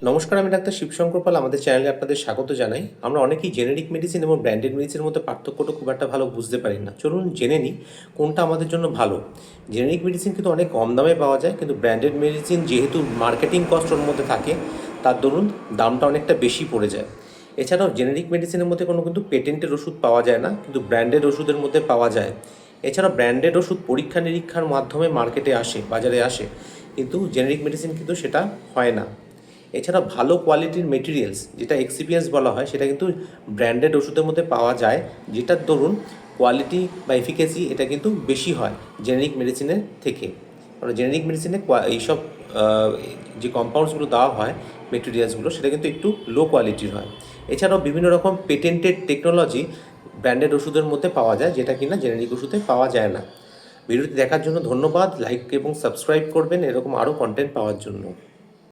নমস্কার, আমি ডাক্তার শিবশঙ্কর পাল। আমাদের চ্যানেলে আপনাদের স্বাগত জানাই। আমরা অনেকেই জেনেরিক মেডিসিন এবং ব্র্যান্ডেড মেডিসিনের মধ্যে পার্থক্যটা খুব একটা ভালো বুঝতে পারি না। চলুন জেনে নিই কোনটা আমাদের জন্য ভালো। জেনেরিক মেডিসিন কিন্তু অনেক কম দামে পাওয়া যায়, কিন্তু ব্র্যান্ডেড মেডিসিন যেহেতু মার্কেটিং কস্ট ওর মধ্যে থাকে, তার দরুন দামটা অনেকটা বেশি পড়ে যায়। এছাড়াও জেনেরিক মেডিসিনের মধ্যে কিন্তু পেটেন্টের ওষুধ পাওয়া যায় না, কিন্তু ব্র্যান্ডেড ওষুধের মধ্যে পাওয়া যায়। এছাড়া ব্র্যান্ডেড ওষুধ পরীক্ষা নিরীক্ষার মাধ্যমে মার্কেটে আসে, বাজারে আসে, কিন্তু জেনেরিক মেডিসিন কিন্তু সেটা হয় না। এছাড়া ভালো কোয়ালিটির মেটেরিয়ালস, যেটা এক্সিপিয়েন্স বলা হয়, সেটা কিন্তু ব্র্যান্ডেড ওষুধের মধ্যে পাওয়া যায়, যেটার দরুন কোয়ালিটি বা এফিকেসি এটা কিন্তু বেশি হয় জেনেরিক মেডিসিনের থেকে। কারণ জেনেরিক মেডিসিনে এইসব যে কম্পাউন্ডসগুলো দেওয়া হয়, মেটেরিয়ালসগুলো, সেটা কিন্তু একটু লো কোয়ালিটির হয়। এছাড়াও বিভিন্ন রকম পেটেন্টেড টেকনোলজি ব্র্যান্ডেড ওষুধের মধ্যে পাওয়া যায়, যেটা কিনা জেনেরিক ওষুধে পাওয়া যায় না। ভিডিওটি দেখার জন্য ধন্যবাদ। লাইক এবং সাবস্ক্রাইব করবেন এরকম আরও কন্টেন্ট পাওয়ার জন্য।